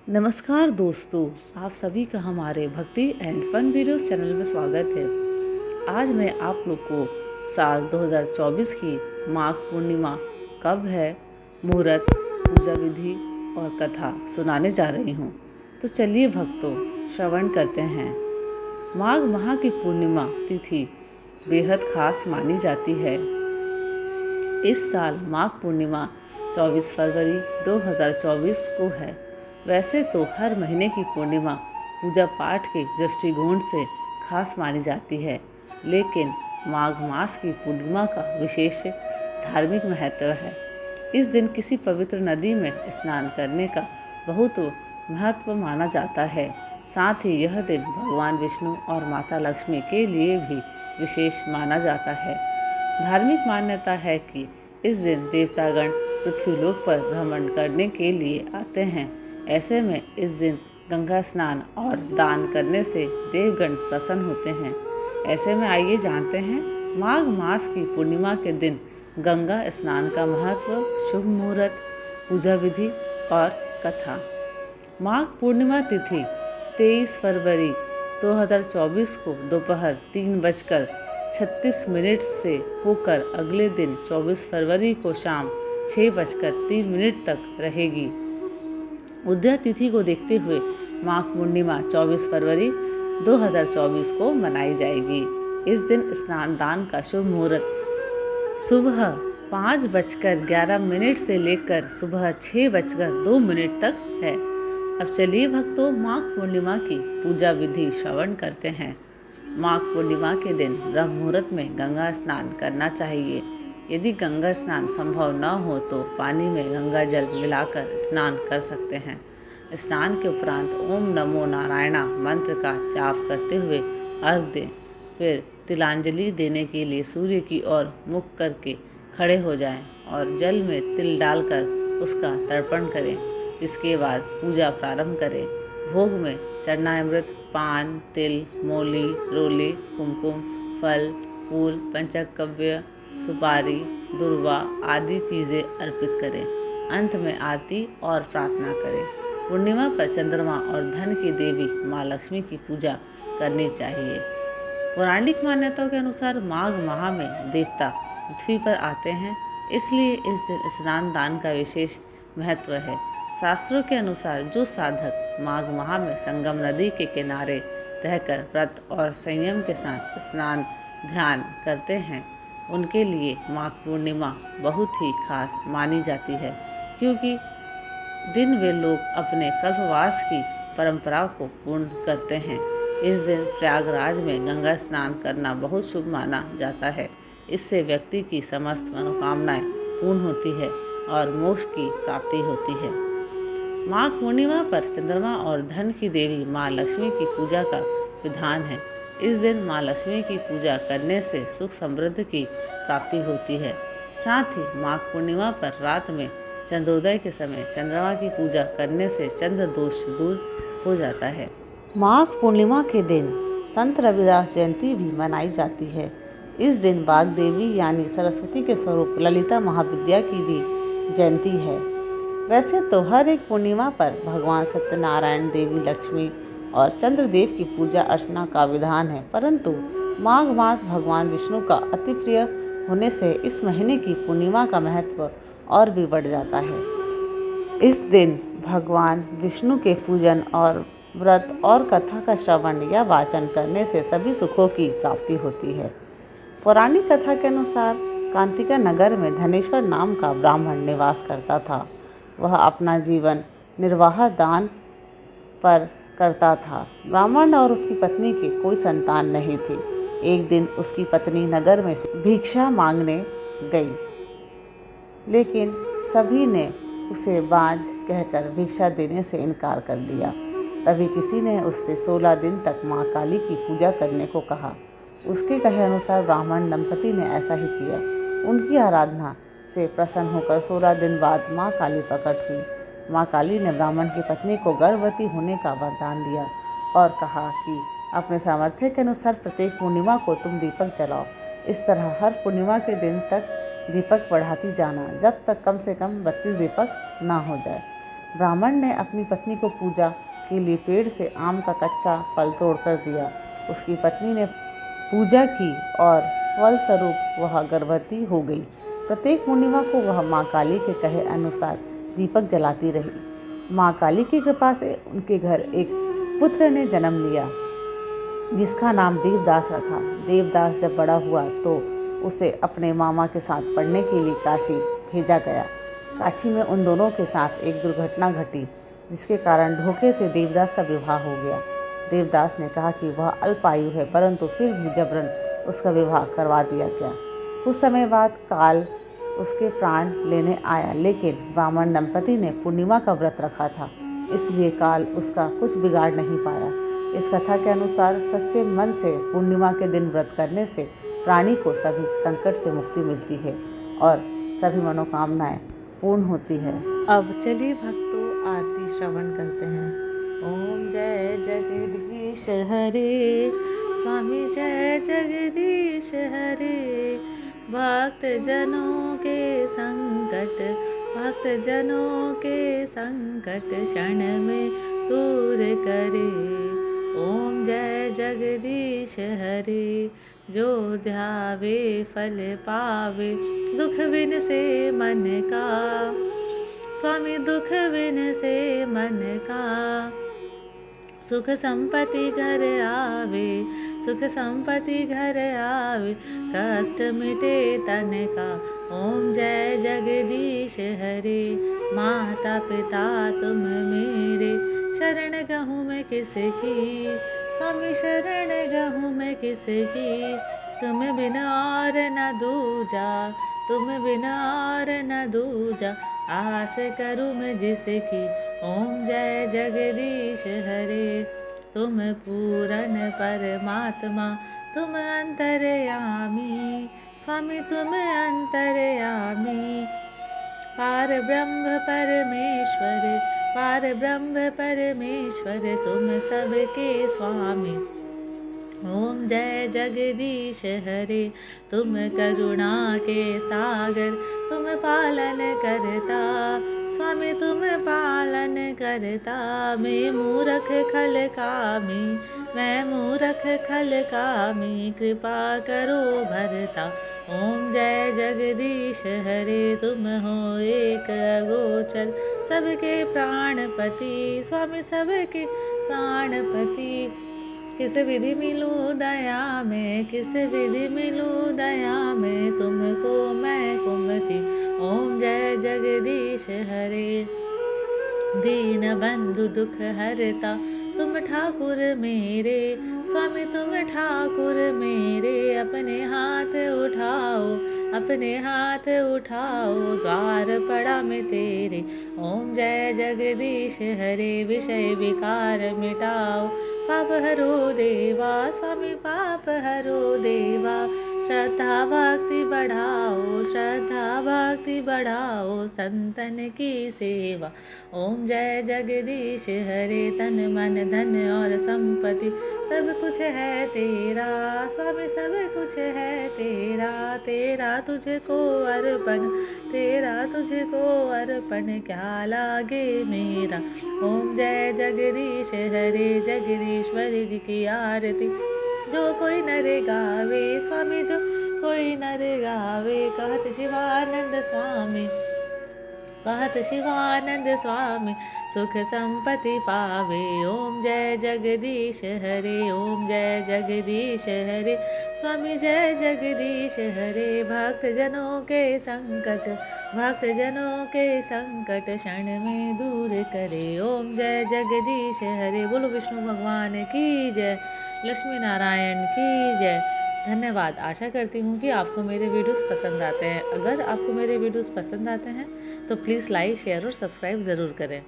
नमस्कार दोस्तों, आप सभी का हमारे भक्ति एंड फन वीडियोस चैनल में स्वागत है। आज मैं आप लोग को साल 2024 की माघ पूर्णिमा कब है, मुहूर्त, पूजा विधि और कथा सुनाने जा रही हूँ। तो चलिए भक्तों, श्रवण करते हैं। माघ माह की पूर्णिमा तिथि बेहद खास मानी जाती है। इस साल माघ पूर्णिमा 24 फरवरी 2024 को है। वैसे तो हर महीने की पूर्णिमा पूजा पाठ के दृष्टिकोण से खास मानी जाती है, लेकिन माघ मास की पूर्णिमा का विशेष धार्मिक महत्व है। इस दिन किसी पवित्र नदी में स्नान करने का बहुत महत्व माना जाता है। साथ ही यह दिन भगवान विष्णु और माता लक्ष्मी के लिए भी विशेष माना जाता है। धार्मिक मान्यता है कि इस दिन देवतागण पृथ्वीलोक पर भ्रमण करने के लिए आते हैं। ऐसे में इस दिन गंगा स्नान और दान करने से देवगण प्रसन्न होते हैं। ऐसे में आइए जानते हैं माघ मास की पूर्णिमा के दिन गंगा स्नान का महत्व, शुभ मुहूर्त, पूजा विधि और कथा। माघ पूर्णिमा तिथि 23 फरवरी 2024 को दोपहर 3:36 से होकर अगले दिन 24 फरवरी को शाम 6:03 तक रहेगी। उदया तिथि को देखते हुए माघ पूर्णिमा 24 फरवरी 2024 को मनाई जाएगी। इस दिन स्नान दान का शुभ मुहूर्त सुबह 5:11 से लेकर सुबह 6:02 तक है। अब चलिए भक्तों, माघ पूर्णिमा की पूजा विधि श्रवण करते हैं। माघ पूर्णिमा के दिन ब्रह्म मुहूर्त में गंगा स्नान करना चाहिए। यदि गंगा स्नान संभव न हो तो पानी में गंगा जल मिलाकर स्नान कर सकते हैं। स्नान के उपरांत ओम नमो नारायणा मंत्र का जाप करते हुए अर्घ दें। फिर तिलांजलि देने के लिए सूर्य की ओर मुख करके खड़े हो जाएं और जल में तिल डालकर उसका तर्पण करें। इसके बाद पूजा प्रारंभ करें। भोग में चरणामृत, पान, तिल, मौली, रोली, कुमकुम, फल, फूल, पंचगव्य, सुपारी, दुर्वा आदि चीज़ें अर्पित करें। अंत में आरती और प्रार्थना करें। पूर्णिमा पर चंद्रमा और धन की देवी माँ लक्ष्मी की पूजा करनी चाहिए। पौराणिक मान्यताओं के अनुसार माघ माह में देवता पृथ्वी पर आते हैं, इसलिए इस दिन स्नान दान का विशेष महत्व है। शास्त्रों के अनुसार जो साधक माघ माह में संगम नदी के किनारे रहकर व्रत और संयम के साथ स्नान ध्यान करते हैं, उनके लिए माघ पूर्णिमा बहुत ही खास मानी जाती है, क्योंकि दिन वे लोग अपने कल्पवास की परंपरा को पूर्ण करते हैं। इस दिन प्रयागराज में गंगा स्नान करना बहुत शुभ माना जाता है। इससे व्यक्ति की समस्त मनोकामनाएं पूर्ण होती है और मोक्ष की प्राप्ति होती है। माघ पूर्णिमा पर चंद्रमा और धन की देवी माँ लक्ष्मी की पूजा का विधान है। इस दिन माँ लक्ष्मी की पूजा करने से सुख समृद्धि की प्राप्ति होती है। साथ ही माघ पूर्णिमा पर रात में चंद्रोदय के समय चंद्रमा की पूजा करने से चंद्र दोष दूर हो जाता है। माघ पूर्णिमा के दिन संत रविदास जयंती भी मनाई जाती है। इस दिन बाग देवी यानी सरस्वती के स्वरूप ललिता महाविद्या की भी जयंती है। वैसे तो हर एक पूर्णिमा पर भगवान सत्यनारायण, देवी लक्ष्मी और चंद्रदेव की पूजा अर्चना का विधान है, परंतु माघ मास भगवान विष्णु का अति प्रिय होने से इस महीने की पूर्णिमा का महत्व और भी बढ़ जाता है। इस दिन भगवान विष्णु के पूजन और व्रत और कथा का श्रवण या वाचन करने से सभी सुखों की प्राप्ति होती है। पौराणिक कथा के अनुसार कांतिका नगर में धनेश्वर नाम का ब्राह्मण निवास करता था। वह अपना जीवन निर्वाह दान पर करता था। ब्राह्मण और उसकी पत्नी की कोई संतान नहीं थी। एक दिन उसकी पत्नी नगर में से भिक्षा मांगने गई, लेकिन सभी ने उसे बांझ कहकर भिक्षा देने से इनकार कर दिया। तभी किसी ने उससे 16 दिन तक माँ काली की पूजा करने को कहा। उसके कहे अनुसार ब्राह्मण दंपति ने ऐसा ही किया। उनकी आराधना से प्रसन्न होकर 16 दिन बाद माँ काली प्रकट हुई। माँ काली ने ब्राह्मण की पत्नी को गर्भवती होने का वरदान दिया और कहा कि अपने सामर्थ्य के अनुसार प्रत्येक पूर्णिमा को तुम दीपक जलाओ। इस तरह हर पूर्णिमा के दिन तक दीपक बढ़ाती जाना, जब तक कम से कम 32 दीपक ना हो जाए। ब्राह्मण ने अपनी पत्नी को पूजा के लिए पेड़ से आम का कच्चा फल तोड़कर दिया। उसकी पत्नी ने पूजा की और फलस्वरूप वह गर्भवती हो गई। प्रत्येक पूर्णिमा को वह माँ काली के कहे अनुसार दीपक जलाती रही। माँ काली की कृपा से उनके घर एक पुत्र ने जन्म लिया जिसका नाम देवदास रखा। देवदास जब बड़ा हुआ तो उसे अपने मामा के साथ पढ़ने के लिए काशी भेजा गया। काशी में उन दोनों के साथ एक दुर्घटना घटी जिसके कारण धोखे से देवदास का विवाह हो गया। देवदास ने कहा कि वह अल्पायु है, परंतु फिर भी जबरन उसका विवाह करवा दिया गया। कुछ समय बाद काल उसके प्राण लेने आया, लेकिन ब्राह्मण दंपति ने पूर्णिमा का व्रत रखा था, इसलिए काल उसका कुछ बिगाड़ नहीं पाया। इस कथा के अनुसार सच्चे मन से पूर्णिमा के दिन व्रत करने से प्राणी को सभी संकट से मुक्ति मिलती है और सभी मनोकामनाएं पूर्ण होती है। अब चलिए भक्तों आरती श्रवण करते हैं। ओम जय जगदीश हरे, स्वामी जय जगदीश हरे। भक्त जनों के संकट क्षण में दूर करे। ओम जय जगदीश हरे, जो ध्यावे फल पावे, दुख बिन से मन का, स्वामी दुख बिन से मन का। सुख संपत्ति घर आवे, कष्ट मिटे तन का। ओम जय जगदीश हरे, माता पिता तुम मेरे, शरण गहूँ मैं किसकी, स्वामी शरण गहूँ मैं किसकी। तुम बिना और न दूजा, आस करूँ मैं जिसकी। ओम जय जगदीश हरे, तुम पूर्ण परमात्मा, तुम अंतर्यामी, स्वामी तुम अंतर्यामी। पार ब्रह्म परमेश्वर, तुम सबके स्वामी। ओम जय जगदीश हरे, तुम करुणा के सागर, तुम पालन करता, स्वामी तुम पालन करता। मैं मूरख खल कामी, कृपा करो भरता। ओम जय जगदीश हरे, तुम हो एक अगोचर, सबके प्राणपति, स्वामी सबके प्राणपति। किस विधि मिलूं दया में, तुमको मैं कुमति। ओम जय जगदीश हरे, दीन बंधु दुख हरता, तुम ठाकुर मेरे, स्वामी तुम ठाकुर मेरे। अपने हाथ उठाओ, द्वार पड़ा मैं तेरे। ओम जय जगदीश हरे, विषय विकार मिटाओ, पाप हरो देवा, स्वामी पाप हरो देवा। श्रद्धा भक्ति बढ़ाओ, संतन की सेवा। ओम जय जगदीश हरे, तन मन धन और संपत्ति सब कुछ है तेरा, स्वामी सब कुछ है तेरा। तेरा तुझको अर्पण क्या लागे मेरा। ओम जय जगदीश हरे, जगदीश्वर जी की आरती जो कोई नर गावे, स्वामी जो कोई नर गावे। कहत शिवानंद स्वामी, सुख संपत्ति पावे। ओम जय जगदीश हरे, ओम जय जगदीश हरे, स्वामी जय जगदीश हरे। भक्त जनों के संकट क्षण में दूर करे। ओम जय जगदीश हरे। बोलो विष्णु भगवान की जय, लक्ष्मी नारायण की जय। धन्यवाद। आशा करती हूँ कि आपको मेरे वीडियोस पसंद आते हैं। अगर आपको मेरे वीडियोस पसंद आते हैं तो प्लीज़ लाइक, शेयर और सब्सक्राइब ज़रूर करें।